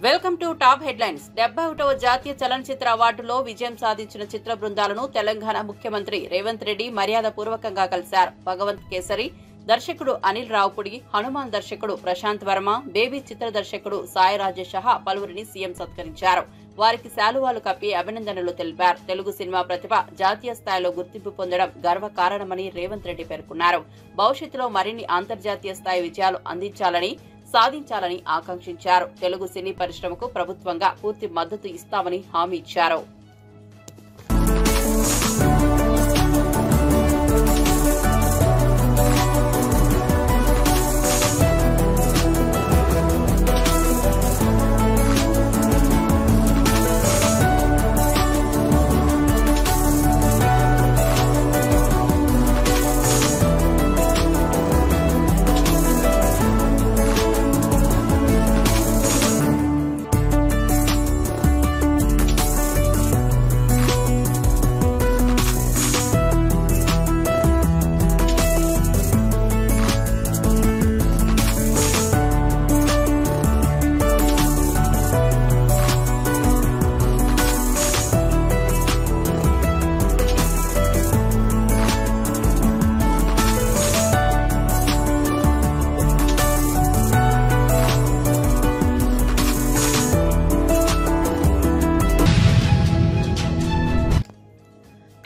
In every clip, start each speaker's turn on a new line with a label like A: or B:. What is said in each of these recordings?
A: Welcome to top headlines. 71వ జాతీయ చలనచిత్ర అవార్డులో విజయం సాధించిన చిత్ర బృందాలను తెలంగాణ ముఖ్యమంత్రి రేవంత్ రెడ్డి మర్యాదపూర్వకంగా కలిశారు. భగవంత్ కేసరి దర్శకుడు అనిల్ రావుపుడి, హనుమాన్ దర్శకుడు ప్రశాంత్ వర్మ, బేబీ చిత్ర దర్శకుడు సాయి రాజేష్ సహా పలువురిని సీఎం సత్కరించారు. వారికి శాలువాలు కప్పి అభినందనలు తెలిపారు. తెలుగు సినిమా ప్రతిభ జాతీయ స్థాయిలో గుర్తింపు పొందడం గర్వకారణమని రేవంత్ రెడ్డి పేర్కొన్నారు. భవిష్యత్తులో మరిన్ని అంతర్జాతీయ స్థాయి విజయాలు సాధించాలని ఆకాంక్షించారు. తెలుగు సినీ పరిశ్రమకు ప్రభుత్వంగా పూర్తి మద్దతు ఇస్తామని హామీ ఇచ్చారు.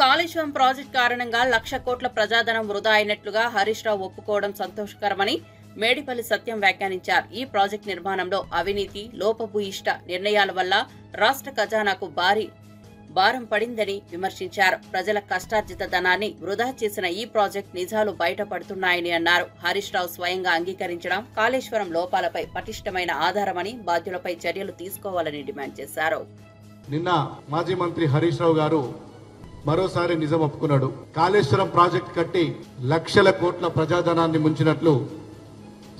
A: కాళేశ్వరం ప్రాజెక్టు కారణంగా 1,00,000 కోట్ల ప్రజాధనం వృధా అయినట్లుగా హరీష్ రావు ఒప్పుకోవడం సంతోషకరమని మేడిపల్లి సత్యం వ్యాఖ్యానించారు. ఈ ప్రాజెక్టు నిర్మాణంలో అవినీతి, లోపభూయిష్ట నిర్ణయాల వల్ల రాష్ట్ర ఖజానాకు భారం పడిందని విమర్శించారు. ప్రజల కష్టార్జిత ధనాన్ని వృధా చేసిన ఈ ప్రాజెక్టు నిజాలు బయటపడుతున్నాయని అన్నారు. హరీష్ రావు స్వయంగా అంగీకరించడం కాళేశ్వరం లోపాలపై పటిష్టమైన ఆధారమని బాధ్యులపై చర్యలు తీసుకోవాలని డిమాండ్ చేశారు.
B: నిన్న మాజీ మంత్రి హరీష్ రావు గారు మరోసారి నిజం ఒప్పుకున్నాడు. కాళేశ్వరం ప్రాజెక్టు కట్టి 1,00,000 కోట్ల ప్రజాధనాన్ని ముంచినట్లు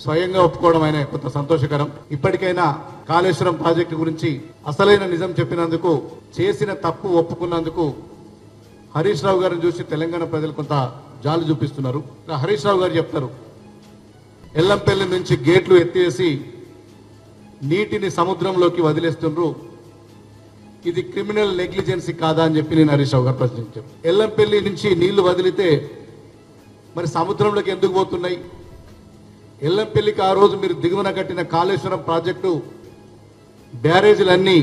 B: స్వయంగా ఒప్పుకోవడం ఆయన కొంత సంతోషకరం. ఇప్పటికైనా కాళేశ్వరం ప్రాజెక్టు గురించి అసలైన నిజం చెప్పినందుకు, చేసిన తప్పు ఒప్పుకున్నందుకు హరీష్ రావు గారిని చూసి తెలంగాణ ప్రజలు కొంత జాలు చూపిస్తున్నారు. హరీష్ రావు గారు చెప్తారు, ఎల్లంపల్లి నుంచి గేట్లు ఎత్తివేసి నీటిని సముద్రంలోకి వదిలేస్తున్నారు, ఇది క్రిమినల్ నెగ్లిజెన్సీ కాదా అని చెప్పి నేను హరీష్ రావు గారు ప్రశ్నించాను. ఎల్లంపల్లి నుంచి నీళ్లు వదిలితే మరి సముద్రంలోకి ఎందుకు పోతున్నాయి? ఎల్లంపల్లికి ఆ రోజు మీరు దిగువన కట్టిన కాళేశ్వరం ప్రాజెక్టు బ్యారేజీలన్నీ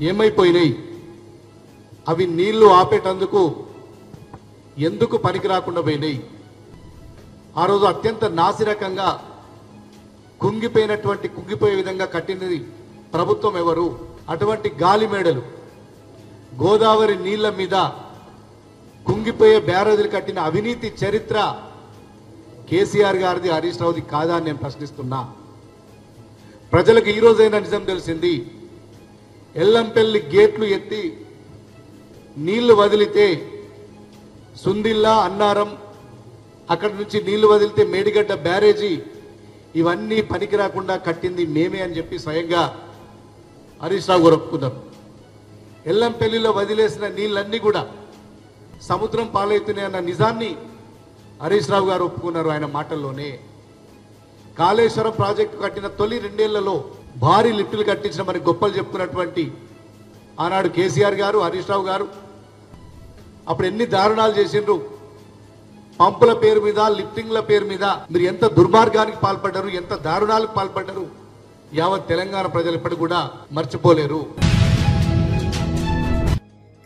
B: ఏమైపోయినాయి? అవి నీళ్లు ఆపేటందుకు ఎందుకు పనికి రాకుండా పోయినాయి? ఆ రోజు అత్యంత నాసిరకంగా కుంగిపోయే విధంగా కట్టినది ప్రభుత్వం ఎవరు? అటువంటి గాలి మేడలు, గోదావరి నీళ్ల మీద కుంగిపోయే బ్యారేజీలు కట్టిన అవినీతి చరిత్ర కేసీఆర్ గారిది, హరీష్ రావుది కాదా అని నేను ప్రశ్నిస్తున్నా. ప్రజలకు ఈ రోజైనా నిజం తెలిసింది. ఎల్లంపల్లి గేట్లు ఎత్తి నీళ్లు వదిలితే సుందిల్లా, అన్నారం, అక్కడి నుంచి నీళ్లు వదిలితే మేడిగడ్డ బ్యారేజీ, ఇవన్నీ పనికి రాకుండా కట్టింది మేమే అని చెప్పి స్వయంగా హరీష్ రావు గారు ఒప్పుకున్నారు. ఎల్లంపల్లిలో వదిలేసిన నీళ్ళన్నీ కూడా సముద్రం పాలవుతున్నాయన్న నిజాన్ని హరీష్ రావు గారు ఒప్పుకున్నారు ఆయన మాటల్లోనే. కాళేశ్వరం ప్రాజెక్టు కట్టిన తొలి 2 ఏళ్లలో భారీ లిఫ్టులు కట్టించిన మరి గొప్పలు చెప్పుకున్నటువంటి ఆనాడు కేసీఆర్ గారు, హరీష్ రావు గారు అప్పుడు ఎన్ని దారుణాలు చేసిండ్రు. పంపుల పేరు మీద, లిఫ్టింగ్ల పేరు మీద మీరు ఎంత దుర్మార్గానికి పాల్పడ్డారు, ఎంత దారుణాలకు పాల్పడ్డారు, యావత్ తెలంగాణ ప్రజలు ఇప్పటికి కూడా మర్చిపోలేరు.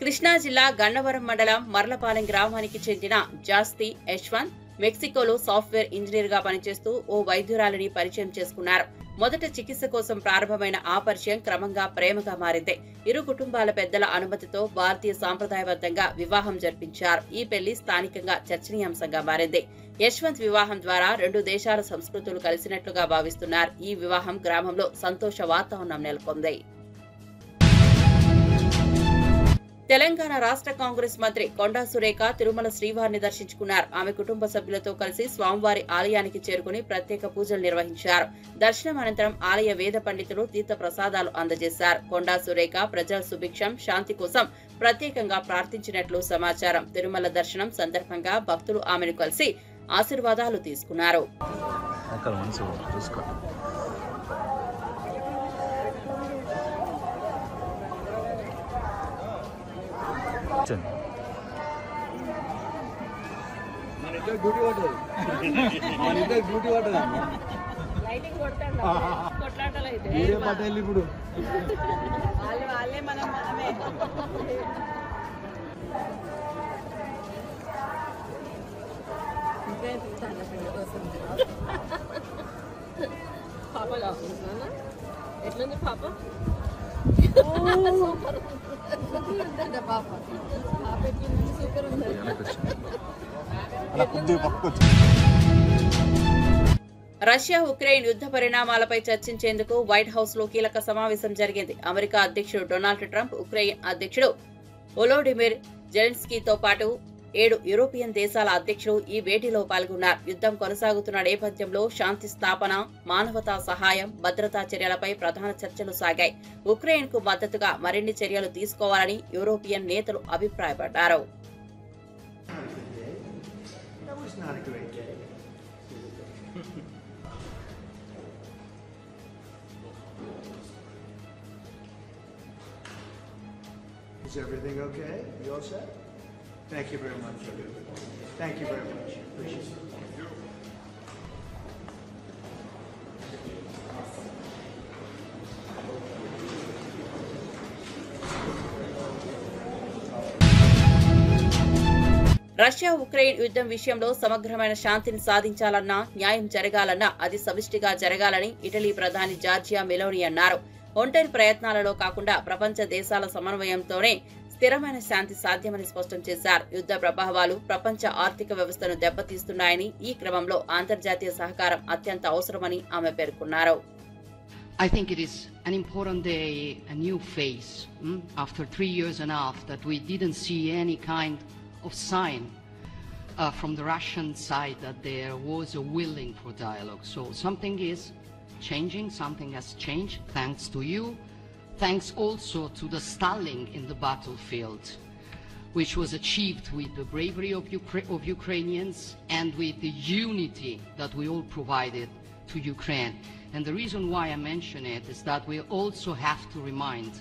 A: కృష్ణా జిల్లా గన్నవరం మండలం మర్లపాలెం గ్రామానికి చెందిన జాస్తి యశ్వంత్ మెక్సికోలో సాఫ్ట్వేర్ ఇంజనీర్ గా పనిచేస్తూ ఓ వైద్యురాలిని పరిచయం చేసుకున్నారు. మొదట చికిత్స కోసం ప్రారంభమైన ఆ పరిచయం క్రమంగా ప్రేమగా మారింది. ఇరు కుటుంబాల పెద్దల అనుమతితో భారతీయ సాంప్రదాయబద్ధంగా వివాహం జరిపించారు. ఈ పెళ్లి స్థానికంగా చర్చనీయాంశంగా మారింది. యశ్వంత్ వివాహం ద్వారా 2 దేశాల సంస్కృతులు కలిసినట్లుగా భావిస్తున్నారు. ఈ వివాహం గ్రామంలో సంతోష వాతావరణం నెలకొంది. తెలంగాణ రాష్ట్ర కాంగ్రెస్ మంత్రి కొండా సురేఖ తిరుమల శ్రీవారిని దర్శించుకున్నారు. ఆమె కుటుంబ సభ్యులతో కలిసి స్వామివారి ఆలయానికి చేరుకుని ప్రత్యేక పూజలు నిర్వహించారు. దర్శనం అనంతరం ఆలయ వేద పండితులు తీర్థ ప్రసాదాలు అందజేశారు. కొండా సురేఖ ప్రజల సుభిక్షం, శాంతి కోసం ప్రత్యేకంగా ప్రార్థించినట్లు సమాచారం. తిరుమల దర్శనం సందర్భంగా భక్తులు ఆమెను కలిసి ఆశీర్వాదాలు తీసుకున్నారు.
C: కూర్చోండి.
D: ఇప్పుడు
A: వాళ్ళే మనం మనమే. పాప కాకుండా ఎట్లుంది పాప? సూపర్ ఉందంట పాప. పాప ఎట్లుంది? సూపర్ ఉందంట. రష్యా ఉక్రెయిన్ యుద్ధ పరిణామాలపై చర్చించేందుకు వైట్ హౌస్ లో కీలక సమావేశం జరిగింది. అమెరికా అధ్యక్షుడు డొనాల్డ్ ట్రంప్, ఉక్రెయిన్ అధ్యక్షుడు వొలోడిమిర్ జెలెన్స్కీతో పాటు 7 యూరోపియన్ దేశాల అధ్యక్షులు ఈ భేటీలో పాల్గొన్నారు. యుద్ధం కొనసాగుతున్న నేపథ్యంలో శాంతి స్థాపన, మానవతా సహాయం, భద్రతా చర్యలపై ప్రధాన చర్చలు సాగాయి. ఉక్రెయిన్ కు మద్దతుగా మరిన్ని చర్యలు తీసుకోవాలని యూరోపియన్ నేతలు అభిప్రాయపడ్డారు.
E: Is everything okay? You all set? Thank you very much. Thank you very much. Appreciate it.
A: Russia Ukraine యుద్ధం విషయంలో సమగ్రమైన శాంతిని సాధించాలన్నా, న్యాయం జరగాలన్నా అది సమిష్టిగా జరగాలని ఇటలీ ప్రధాని జార్జియా మెలోని అన్నారు. ఒంటరి ప్రయత్నాలలో కాకుండా ప్రపంచ దేశాల సమన్వయంతోనే స్థిరమైన శాంతి సాధ్యమని స్పష్టం చేశారు. యుద్ధ ప్రభావాలు ప్రపంచ ఆర్థిక వ్యవస్థను దెబ్బతీస్తున్నాయని, ఈ క్రమంలో అంతర్జాతీయ సహకారం అత్యంత అవసరమని ఆమె పేర్కొన్నారు.
F: I think it is an important day, a new phase. After 3 years and a half that we didn't see any kind of sign from the Russian side that there was a willing for dialogue. So something is changing, something has changed thanks to you, thanks also to the stalling in the battlefield, which was achieved with the bravery of Ukrainians and with the unity that we all provided to Ukraine. And the reason why I mention it is that we also have to remind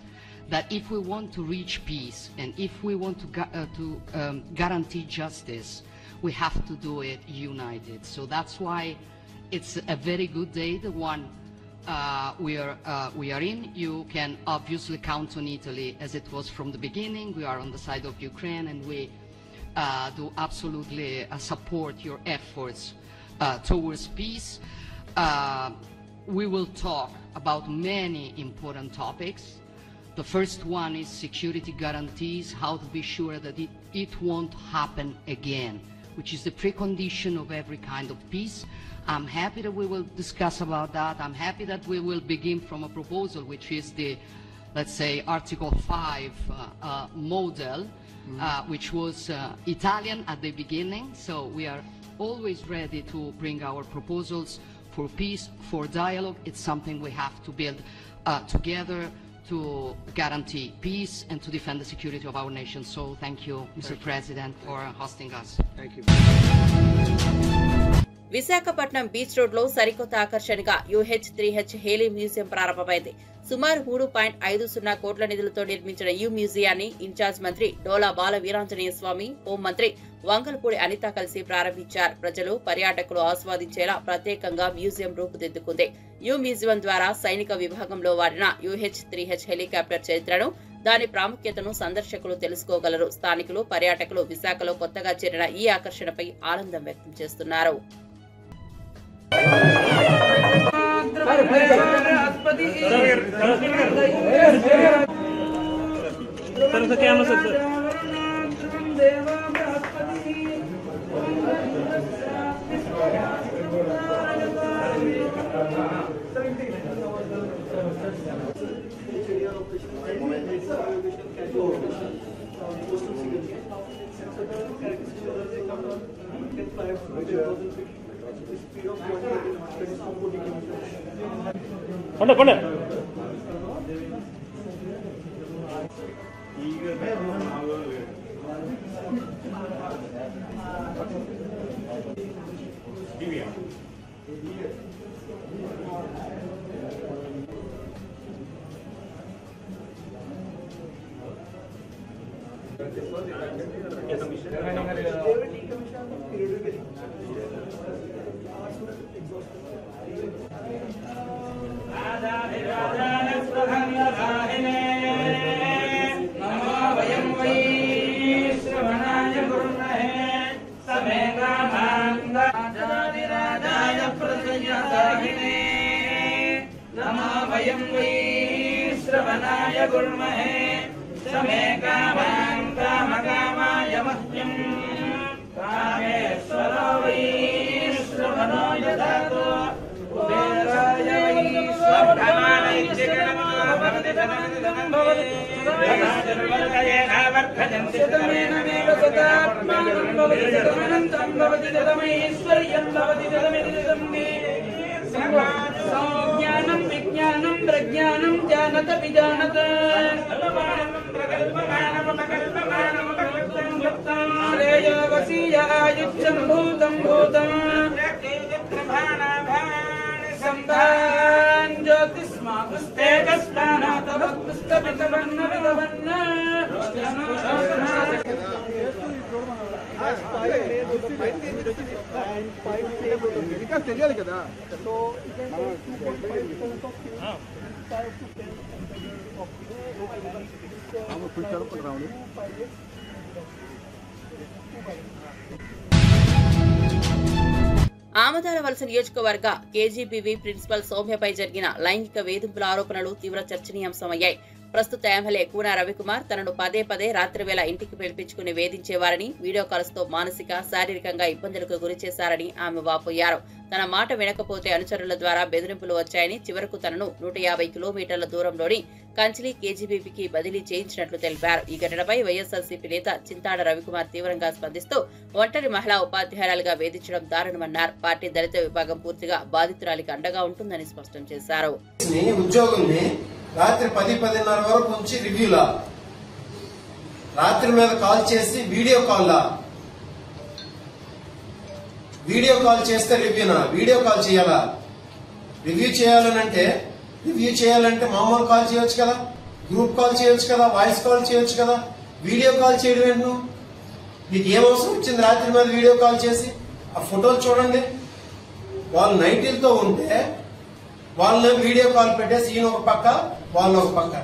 F: that if we want to reach peace and if we want to guarantee justice, we have to do it united. So that's why it's a very good day, the one we are in. You can obviously count on Italy as it was from the beginning. We are on the side of Ukraine and we do absolutely support your efforts towards peace. We will talk about many important topics. The first one is security guarantees, how to be sure that it won't happen again, which is the precondition of every kind of peace. I'm happy that we will discuss about that. I'm happy that we will begin from a proposal which is the, let's say, Article 5 model, which was Italian at the beginning. So we are always ready to bring our proposals for peace, for dialogue. It's something we have to build together to guarantee peace and to defend the security of our nation. So thank you, Mr. President, for hosting us.
E: Thank you.
A: Visakhapatnam beach road లో సరికొత్త ఆకర్షణగా UH-3H Haley museum ప్రారంభమైంది. సుమారు 3.50 కోట్ల నిధులతో నిర్మించిన ఈ మ్యూజియాన్ని incharge మంత్రి డోలా బాల వీరాంజనేయ స్వామి, హోంమంత్రి వంగలపూడి అనిత కలిసి ప్రారంభించారు. ప్రజలు, పర్యాటకులు ఆస్వాదించేలా ప్రత్యేకంగా మ్యూజియం రూపుదిద్దుకుంది. ఈ మ్యూజియం ద్వారా సైనిక విభాగంలో వాడిన UH-3H హెలికాప్టర్ చరిత్రను, దాని ప్రాముఖ్యతను సందర్శకులు తెలుసుకోగలరు. స్థానికులు, పర్యాటకులు విశాఖలో కొత్తగా చేరిన ఈ ఆకర్షణపై ఆనందం వ్యక్తం చేస్తున్నారు.
C: श्रवणाय गुर्महे समे कामान् कामकामाय मह्यम् कामेश्वरो वै श्रवणो यदातो कुबेराय वै स्वकामाय जगन्नाथो भवति तदाजन्मलयेनावर्धयन्ति तमेनमेव सदात्मानं भवति तदमनन्तं भवति तदमैश्वर्यं भवति तदमिदं ज्ञानं विज्ञानं प्रज्ञानं जानत विजानत श्रेयोवसीयायुज्यं भूतं भूतं सम्भान् ज्योतिष्मापुस्तेजस्नानातवत्पुस्तपितवन्नविदवन्न తెలియాలి కదా
A: ఆమదాల వలస నియోజకవర్గ కేజీబీవీ ప్రిన్సిపల్ సౌమ్యపై జరిగిన లైంగిక వేధింపుల ఆరోపణలు తీవ్ర చర్చనీయాంశమయ్యాయి. ప్రస్తుత ఎమ్మెల్యే కూన రవికుమార్ తనను పదే పదే రాత్రి వేళ ఇంటికి పిలిపించుకుని వేధించేవారని, వీడియో కాల్స్ తో మానసిక శారీరకంగా ఇబ్బందులకు గురిచేశారని ఆమె వాపోయారు. తన మాట వినకపోతే అనుచరుల ద్వారా బెదిరింపులు వచ్చాయని, చివరకు తనను 150 కిలోమీటర్ల దూరంలోని కంచిలి కేజీబీవీకి బదిలీ చేయించినట్లు తెలిపారు. ఈ ఘటనపై వైఎస్ఆర్సీపీ నేత చింతాడ రవికుమార్ తీవ్రంగా స్పందిస్తూ ఒంటరి మహిళా ఉపాధ్యాయురాలుగా వేధించడం దారుణమన్నారు. పార్టీ దళిత విభాగం పూర్తిగా బాధితురాలికి అండగా ఉంటుందని స్పష్టం చేశారు.
D: రాత్రి 10-10:30 వరకు నుంచి రివ్యూలా, రాత్రి మీద కాల్ చేసి వీడియో కాల్ చేస్తే రివ్యూనా? వీడియో కాల్ చేయాలా? రివ్యూ చేయాలంటే మామూలు కాల్ చేయొచ్చు కదా, గ్రూప్ కాల్ చేయొచ్చు కదా, వాయిస్ కాల్ చేయొచ్చు కదా. వీడియో కాల్ చేయడం ఏంటి? మీకు ఏం అవసరం వచ్చింది రాత్రి మీద వీడియో కాల్ చేసి? ఆ ఫోటోలు చూడండి. వాళ్ళు నైటీలతో ఉంటే వాళ్ళని వీడియో కాల్ పెట్టేసి ఈయన ఒక పక్క వాళ్ళు ఒక పక్క,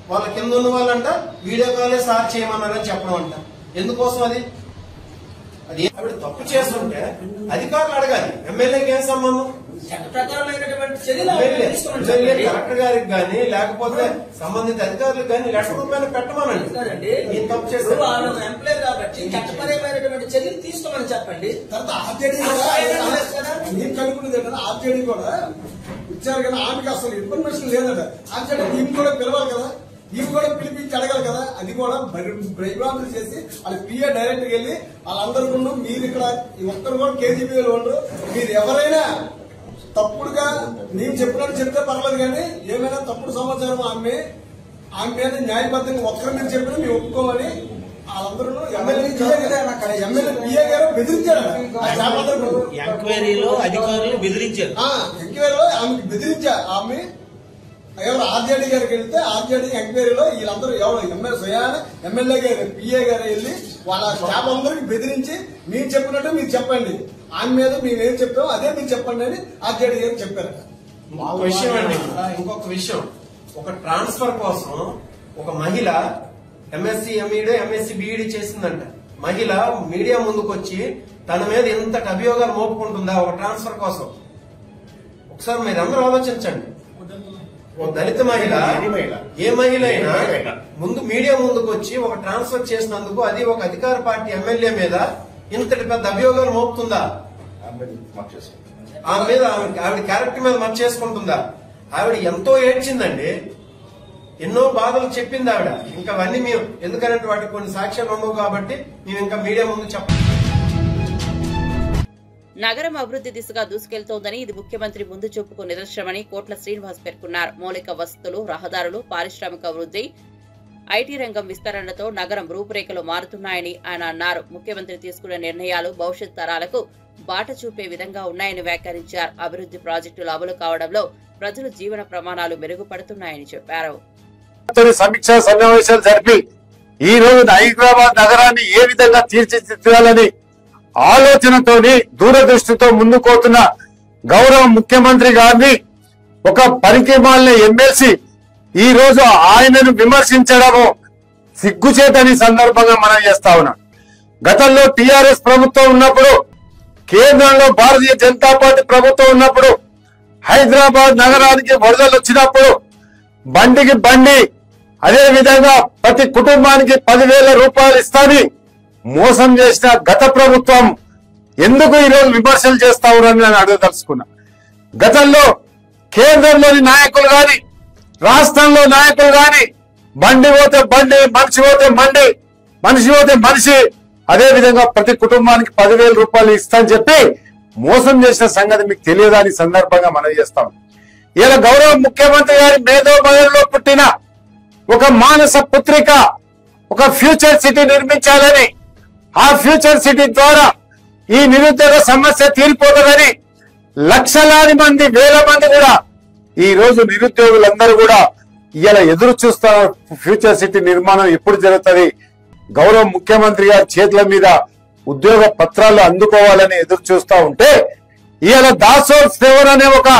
D: వాళ్ళ కింద ఉన్న వాళ్ళంట వీడియో కాలే సార్ చేయమన్నారని చెప్పడం అంట. ఎందుకోసం అది ఆవిడ తప్పు చేస్తుంటే అధికారులు అడగాలి. ఎమ్మెల్యేకి ఏం సంబంధం? కలెక్టర్ గారికి గానీ లేకపోతే సంబంధిత అధికారులకు గానీ లెటర్ రూపాయలు పెట్టమనండి. ఈ తప్పు చేస్తే
G: ఎంప్లాయ్ కాబట్టి చట్టపరమైనటువంటి చర్యలు తీసుకోమని చెప్పండి.
H: తర్వాత ఆర్జేడీ కూడా ఇచ్చారు కదా, ఆమెకి అసలు ఇన్ఫర్మేషన్ లేదట. ఆర్జేడీ ఈమె కూడా పిలవాలి కదా, ఈమె కూడా పిలిపించి అడగాలి కదా. అది కూడా భయభ్రాంతులు చేసి వాళ్ళ పిఏ డైరెక్ట్ వెళ్ళి వాళ్ళందరికీ మీరు ఇక్కడ ఒక్కరు కూడా కేజీబీలో ఉండరు, మీరు ఎవరైనా తప్పుడుగా నేను చెప్పినట్టు చెప్తే పర్లేదు, కానీ ఏమైనా తప్పుడు సమాచారం ఆమె మీద న్యాయబద్ధంగా ఒక్కరి మీద చెప్పినా మేము ఒప్పుకోమని వాళ్ళందరూ ఎమ్మెల్యే పిఏ గారు బెదిరించారు.
G: ఎంక్వైరీలో అధికారులు బెదిరించారు.
H: ఎంక్వైరీలో ఆమెకి బెదిరించారు. ఆమె ఎవరు ఆర్జేడీ గారికి వెళ్తే ఆర్జేడీ ఎంక్వైరీలో వీళ్ళందరూ ఎవరు ఎమ్మెల్యే గారు పిఏ గారు వెళ్ళి వాళ్ళ స్టాఫ్ అందరికి బెదిరించి మీరు చెప్పినట్టు మీరు చెప్పండి, ఆమె మీద మేము ఏం చెప్పామో అదే మీరు చెప్పండి అని ఆర్జేడీ గారు చెప్పారు.
D: ఇంకొక విషయం, ఒక ట్రాన్స్ఫర్ కోసం ఒక మహిళ ఎంఎస్సీ ఎంఈడీ ఎంఎస్సీ బీఈడీ చేసిందంట. మహిళ మీడియా ముందుకు వచ్చి తన మీద ఇంతటి అభియోగాలు మోపుకుంటుందా ఒక ట్రాన్స్ఫర్ కోసం? ఒకసారి మీరు అందరూ ఆలోచించండి. ఒక దళిత మహిళ, ఏ మహిళ అయినా ముందు మీడియా ముందుకు వచ్చి ఒక ట్రాన్స్ఫర్ చేసినందుకు, అది ఒక అధికార పార్టీ ఎమ్మెల్యే మీద ఇంతటి పెద్ద అభియోగాలు మోపుతుందా? ఆమె మీద ఆవిడ క్యారెక్టర్ మీద మర్చి చేసుకుంటుందా? ఆవిడ ఎంతో ఏడ్చిందండి, ఎన్నో బాధలు చెప్పింది ఆవిడ. ఇంకా అవన్నీ మేము ఎందుకంటే వాటికి కొన్ని సాక్ష్యాలు ఉండవు కాబట్టి మేము ఇంకా మీడియా ముందు చెప్పాలి.
A: నగరం అభివృద్ధి దిశగా దూసుకెళ్తోందని, ఇది ముఖ్యమంత్రి ముందు చూపుకు నిదర్శనమని కోట్ల శ్రీనివాస్ పేర్కొన్నారు. మౌలిక వసతులు, రహదారులు, పారిశ్రామిక అభివృద్ధి, ఐటీ రంగం విస్తరణతో నగరం రూపురేఖలు మారుతున్నాయని ఆయన అన్నారు. ముఖ్యమంత్రి తీసుకున్న నిర్ణయాలు భవిష్యత్ తరాలకు బాట చూపే విధంగా ఉన్నాయని వ్యాఖ్యానించారు. అభివృద్ధి ప్రాజెక్టులు అమలు కావడంలో ప్రజల జీవన ప్రమాణాలు మెరుగుపడుతున్నాయని చెప్పారు.
I: సమీక్షా సమావేశాలు జరిపి ఈ రోజు హైదరాబాద్ నగరాన్ని ఏ విధంగా తీర్చిదిద్దాలని ఆలోచనతోని దూరదృష్టితో ముందుకోతున్న గౌరవ ముఖ్యమంత్రి గారిని ఒక పనికిమాలిన ఎమ్మెల్సీ ఈ రోజు ఆయనను విమర్శించడము సిగ్గుచేటని సందర్భంగా మనం చేస్తా ఉన్నాం. గతంలో టిఆర్ఎస్ ప్రభుత్వం ఉన్నప్పుడు, కేంద్రంలో భారతీయ జనతా పార్టీ ప్రభుత్వం ఉన్నప్పుడు, హైదరాబాద్ నగరానికి వరదలు వచ్చినప్పుడు బండికి బండి, అదే విధంగా ప్రతి కుటుంబానికి 10,000 రూపాయలు ఇస్తాని మోసం చేసిన గత ప్రభుత్వం ఎందుకు ఈరోజు విమర్శలు చేస్తా ఉన్నారని నేను అడగదలుచుకున్నా. గతంలో కేంద్రంలోని నాయకులు గాని, రాష్ట్రంలో నాయకులు గాని బండి పోతే బండి, మనిషి పోతే మనిషి పోతే మనిషి, అదే విధంగా ప్రతి కుటుంబానికి 10,000 రూపాయలు ఇస్తానని చెప్పి మోసం చేసిన సంగతి మీకు తెలియదని సందర్భంగా మనం చేస్తాం. ఇలా గౌరవ ముఖ్యమంత్రి గారి మేధోమయంలో పుట్టిన ఒక మానస పుత్రిక ఒక ఫ్యూచర్ సిటీ నిర్మించాలని, ఆ ఫ్యూచర్ సిటీ ద్వారా ఈ నిరుద్యోగ సమస్య తీరిపోతుందని లక్షలాది మంది, వేల మంది కూడా ఈ రోజు నిరుద్యోగులందరూ కూడా ఇలా ఎదురు చూస్తారు. ఫ్యూచర్ సిటీ నిర్మాణం ఎప్పుడు జరుగుతుంది, గౌరవ ముఖ్యమంత్రి గారి చేతుల మీద ఉద్యోగ పత్రాలు అందుకోవాలని ఎదురు చూస్తా ఉంటే, ఇవాళ దాసోల్ శ్రవణ్ అనే ఒక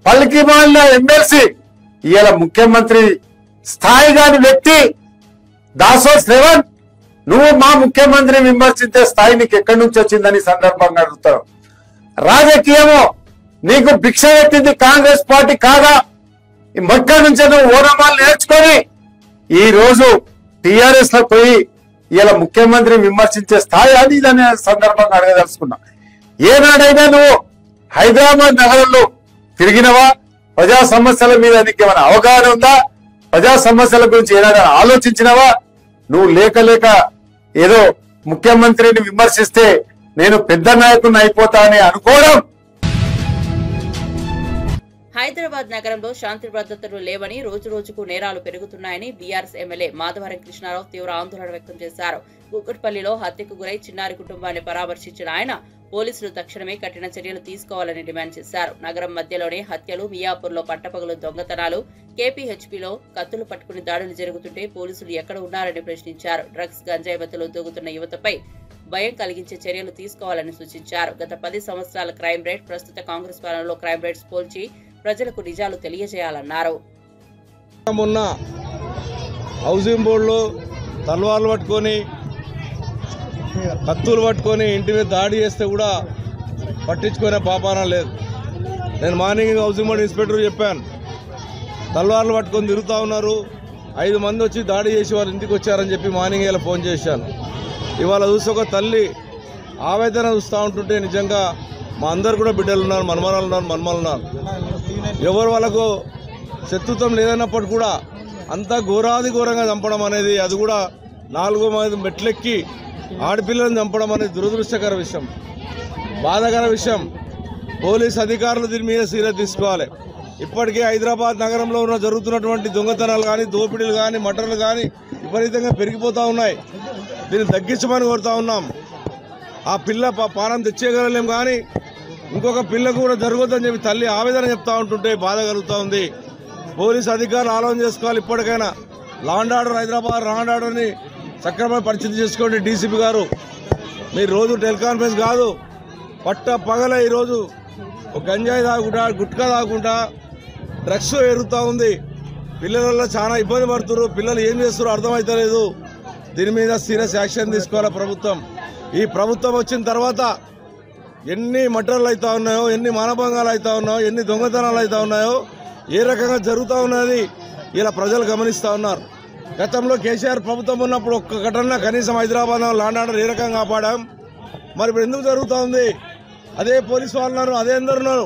I: పలికిమాలిన ఎమ్మెల్సీ ఇవాళ ముఖ్యమంత్రి స్థాయి కాని వ్యక్తి దాసోల్ శ్రవణ్, నువ్వు మా ముఖ్యమంత్రిని విమర్శించే స్థాయి నీకు ఎక్కడి నుంచి వచ్చిందని సందర్భంగా అడుగుతారు. రాజకీయము నీకు భిక్ష పెట్టింది కాంగ్రెస్ పార్టీ కాగా, మొక్క నుంచి నువ్వు ఓనమాలు నేర్చుకొని ఈ రోజు టిఆర్ఎస్ లో పోయి ఇలా ముఖ్యమంత్రిని విమర్శించే స్థాయి అది దాని సందర్భంగా అడగదలుచుకున్నా. ఏనాడైనా నువ్వు హైదరాబాద్ నగరంలో తిరిగినవా? ప్రజా సమస్యల మీద నీకు ఏమైనా అవగాహన ఉందా? ప్రజా సమస్యల గురించి ఏదైనా ఆలోచించినవా? నువ్వు లేక ఏదో ముఖ్యమంత్రిని విమర్శిస్తే నేను పెద్ద నాయకుడిని అయిపోతా అని అనుకోవడం.
A: హైదరాబాద్ నగరంలో శాంతి భద్రతలు లేవని, రోజు రోజుకు నేరాలు పెరుగుతున్నాయని బీఆర్ఎస్ ఎమ్మెల్యే మాధవరం కృష్ణారావు తీవ్ర ఆందోళన వ్యక్తం చేశారు. కుక్కట్పల్లిలో హత్యకు గురై చిన్నారి కుటుంబాన్ని పరామర్శించిన ఆయన పోలీసులు తక్షణమే కఠిన చర్యలు తీసుకోవాలని డిమాండ్ చేశారు. నగరం మధ్యలోనే హత్యలు, మియాపూర్లో పట్టపగలు దొంగతనాలు, కేపీహెచ్పీలో కత్తులు పట్టుకుని దాడులు జరుగుతుంటే పోలీసులు ఎక్కడ ఉన్నారని ప్రశ్నించారు. డ్రగ్స్, గంజాయి వద్దలు దూగుతున్న యువతపై భయం కలిగించే చర్యలు తీసుకోవాలని సూచించారు. గత 10 సంవత్సరాల క్రైమ్ రేట్, ప్రస్తుత కాంగ్రెస్ పాలనలో క్రైమ్ రేట్స్ పోల్చి ప్రజలకు నిజాలు తెలియజేయాలన్నారు.
J: మొన్న హౌసింగ్ బోర్డులో తల్వార్లు పట్టుకొని, కత్తులు పట్టుకొని ఇంటి మీద దాడి చేస్తే కూడా పట్టించుకునే పాపాన లేదు. నేను మార్నింగ్ హౌసింగ్ బోర్డు ఇన్స్పెక్టర్ చెప్పాను, తల్వార్లు పట్టుకొని తిరుగుతూ ఉన్నారు, 5 మంది వచ్చి దాడి చేసి వారు ఇంటికి వచ్చారని చెప్పి మార్నింగ్ ఇలా ఫోన్ చేశాను. ఇవాళ చూసి ఒక తల్లి ఆవేదన చూస్తూ ఉంటుంటే నిజంగా మా అందరు కూడా బిడ్డలు ఉన్నారు, మనమరాలు ఉన్నారు, మనమలు ఉన్నారు. ఎవరు వాళ్ళకు శత్రుత్వం లేదన్నప్పుడు కూడా అంతా ఘోరాది ఘోరంగా చంపడం అనేది, అది కూడా 4 మెట్లెక్కి ఆడపిల్లలను చంపడం అనేది దురదృష్టకర విషయం, బాధాకర విషయం. పోలీస్ అధికారులు దీని మీద సీరియస్ తీసుకోవాలి. ఇప్పటికే హైదరాబాద్ నగరంలో ఉన్న జరుగుతున్నటువంటి దొంగతనాలు కానీ, దోపిడీలు కానీ, మటర్లు కానీ విపరీతంగా పెరిగిపోతూ ఉన్నాయి. దీన్ని తగ్గించమని కోరుతా ఉన్నాం. ఆ పిల్ల పానం తెచ్చేయగలలేం కానీ ఇంకొక పిల్లకు కూడా జరగొద్దని చెప్పి తల్లి ఆవేదన చెప్తా ఉంటుంటే బాధ కలుగుతూ ఉంది. పోలీసు అధికారులు ఆలోచన చేసుకోవాలి. ఇప్పటికైనా law and order, Hyderabad law and ఆర్డర్ని సక్రమంగా పరిస్థితి చేసుకోండి. డీసీపీ గారు, మీరు రోజు టెలికాన్ఫరెన్స్ కాదు, పట్ట పగల ఈరోజు ఒక గంజాయి తాగుకుంటా, గుట్కా తాగుకుంటా డ్రగ్స్ ఎరుగుతూ ఉంది. పిల్లల చాలా ఇబ్బంది పడుతున్నారు. పిల్లలు ఏం చేస్తారో అర్థమవుతలేదు. దీని మీద సీరియస్ యాక్షన్ తీసుకోవాలి ప్రభుత్వం. ఈ ప్రభుత్వం వచ్చిన తర్వాత ఎన్ని మర్డర్లు అవుతా ఉన్నాయో, ఎన్ని మానభంగాలు అవుతా ఉన్నాయో, ఎన్ని దొంగతనాలు అవుతా ఉన్నాయో, ఏ రకంగా జరుగుతూ ఉన్నది ఇలా ప్రజలు గమనిస్తూ ఉన్నారు. గతంలో కేసీఆర్ ప్రభుత్వం ఉన్నప్పుడు ఒక్క ఘటన కనీసం హైదరాబాద్ లా అండ్ ఆర్డర్ ఏ రకంగా కాపాడాం, మరి ఇప్పుడు ఎందుకు జరుగుతూ ఉంది? అదే పోలీసు వాళ్ళు ఉన్నారు, అదే అందరున్నారు,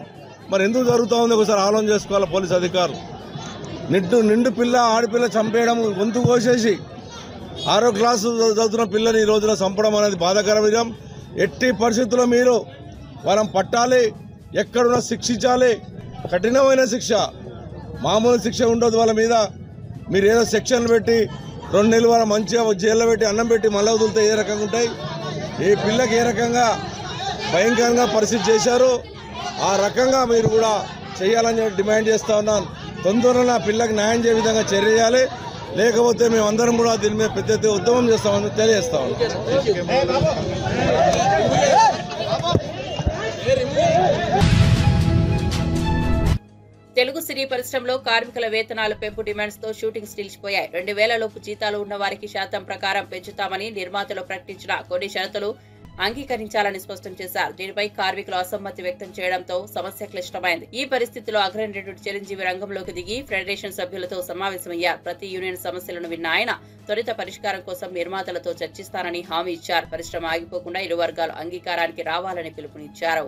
J: మరి ఎందుకు జరుగుతూ ఉంది ఒకసారి ఆలోచన చేసుకోవాలి పోలీసు అధికారులు. నిండు పిల్ల, ఆడపిల్ల చంపేయడం, గొంతు కోసేసి 6వ క్లాసు చదువుతున్న పిల్లని ఈ రోజున చంపడం అనేది బాధాకర విషయం. ఎట్టి పరిస్థితుల్లో మీరు వాళ్ళని పట్టాలి, ఎక్కడున్నా శిక్షించాలి, కఠినమైన శిక్ష, మామూలు శిక్ష ఉండదు వాళ్ళ మీద. మీరు ఏదో సెక్షన్లు పెట్టి 2 నెలలు వాళ్ళ మంచిగా జైల్లో పెట్టి అన్నం పెట్టి మళ్ళీ వదిలితే ఏ రకంగా ఉంటాయి? ఏ పిల్లకి ఏ రకంగా భయంకరంగా పరిస్థితి చేశారు, ఆ రకంగా మీరు కూడా చేయాలని డిమాండ్ చేస్తూ ఉన్నాను. తొందరలో ఆ పిల్లకి న్యాయం చేయ విధంగా చర్య చేయాలి. లేకపోతే మేమందరం కూడా దీని మీద పెద్ద ఎత్తున ఉద్యమం చేస్తామని తెలియజేస్తాం.
A: తెలుగు సినీ పరిశ్రమలో కార్మికుల వేతనాల పెంపు డిమాండ్స్ తో షూటింగ్స్ నిలిచిపోయాయి. 2000 లోపు జీతాలు ఉన్న వారికి శాతం ప్రకారం పెంచుతామని నిర్మాతలు ప్రకటించిన కొన్ని షరతులు అంగీకరించాలని స్పష్టం చేశారు. దీనిపై కార్మికులు అసమ్మతి వ్యక్తం చేయడంతో సమస్య క్లిష్టమైంది. ఈ పరిస్థితిలో అగ్రనేత నటుడు చిరంజీవి రంగంలోకి దిగి ఫెడరేషన్ సభ్యులతో సమావేశమయ్యారు. ప్రతి యూనియన్ సమస్యలను విన్న ఆయన త్వరిత పరిష్కారం కోసం నిర్మాతలతో చర్చిస్తానని హామీ ఇచ్చారు. పరిశ్రమ ఆగిపోకుండా ఇరు వర్గాలు అంగీకారానికి రావాలని పిలుపునిచ్చారు.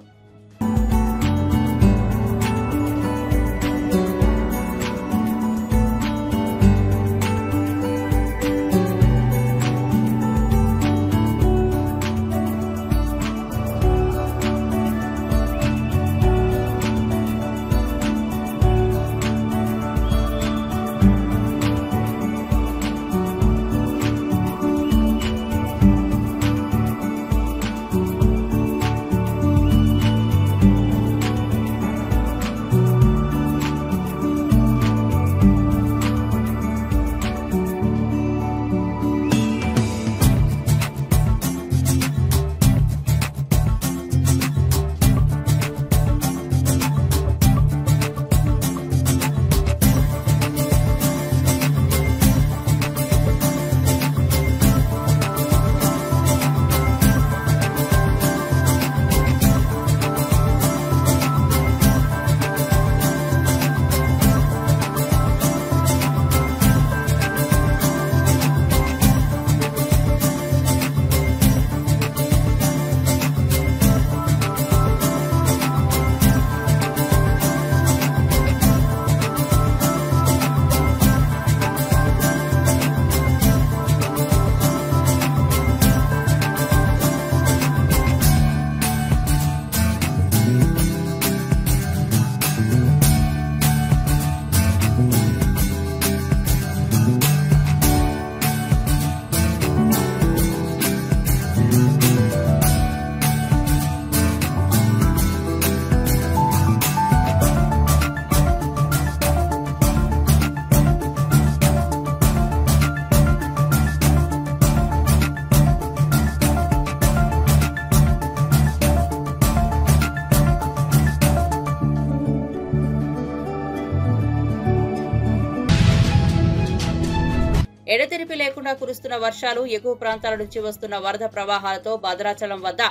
A: ఎడతెరిపి లేకుండా కురుస్తున్న వర్షాలు, ఎగువ ప్రాంతాల నుంచి వస్తున్న వరద ప్రవాహాలతో భద్రాచలం వద్ద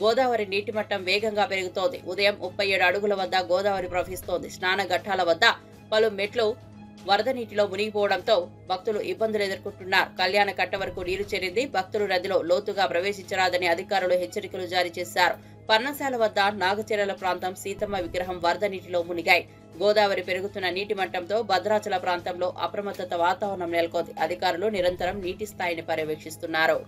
A: గోదావరి నీటి మట్టం వేగంగా పెరుగుతోంది. ఉదయం 37 అడుగుల వద్ద గోదావరి ప్రవహిస్తోంది. స్నాన ఘట్టాల వద్ద పలు మెట్లు వరద నీటిలో మునిగిపోవడంతో భక్తులు ఇబ్బందులు ఎదుర్కొంటున్నారు. కళ్యాణ కట్ట వరకు నీరు చేరింది. భక్తులు నదిలో లోతుగా ప్రవేశించరాదని అధికారులు హెచ్చరికలు జారీ చేశారు. పర్ణశాల వద్ద నాగచెరల ప్రాంతం సీతమ్మ విగ్రహం వరద నీటిలో మునిగాయి. గోదావరి పెరుగుతున్న నీటి మట్టంతో భద్రాచల ప్రాంతంలో అప్రమత్తత వాతావరణం నెలకొంది. అధికారులు నిరంతరం నీటి స్థాయిని పర్యవేక్షిస్తున్నారు.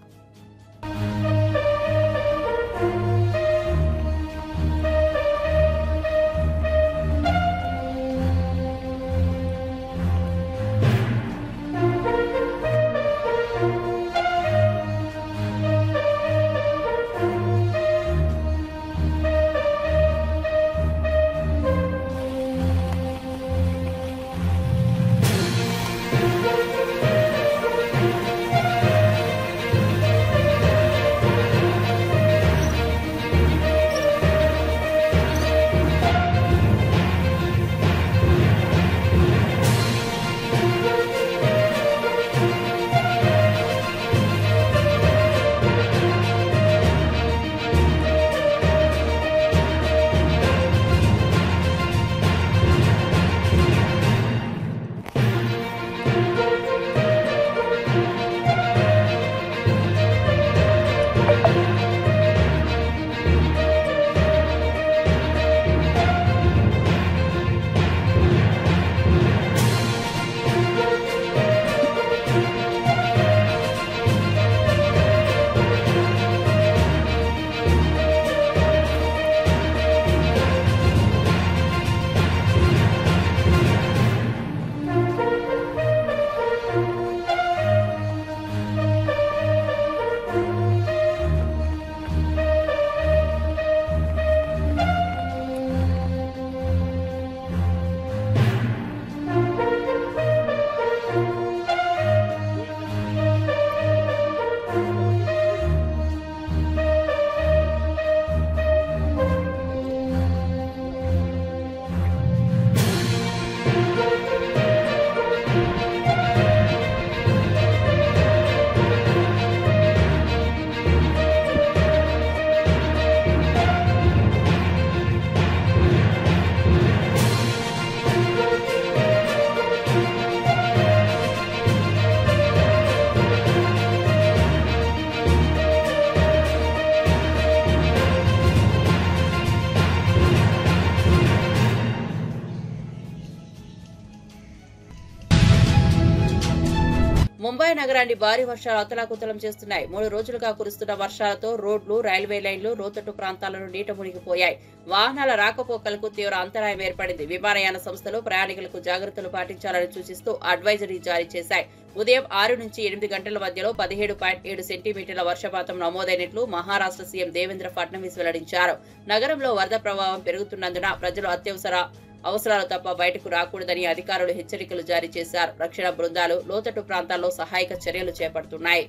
A: ముంబై నగరాన్ని భారీ వర్షాలు అతలాకుతలం చేస్తున్నాయి. 3 రోజులుగా కురుస్తున్న వర్షాలతో రోడ్లు, రైల్వే లైన్లు, లోతట్టు ప్రాంతాలను నీట మునిగిపోయాయి. వాహనాల రాకపోకలకు తీవ్ర అంతరాయం ఏర్పడింది. విమానయాన సంస్థలు ప్రయాణికులకు జాగ్రత్తలు పాటించాలని సూచిస్తూ అడ్వైజరీ జారీ చేశాయి. ఉదయం 6 నుంచి 8 గంటల మధ్యలో 17.7 సెంటీమీటర్ల వర్షపాతం నమోదైనట్లు మహారాష్ట్ర సీఎం దేవేంద్ర ఫడ్నవీస్ వెల్లడించారు. నగరంలో వరద ప్రభావం పెరుగుతున్నందున ప్రజలు అత్యవసర అవసరాలు తప్ప బయటకు రాకూడదని అధికారులు హెచ్చరికలు జారీ చేశారు. రక్షణ బృందాలు లోతట్టు ప్రాంతాల్లో సహాయక చర్యలు చేపడుతున్నాయి.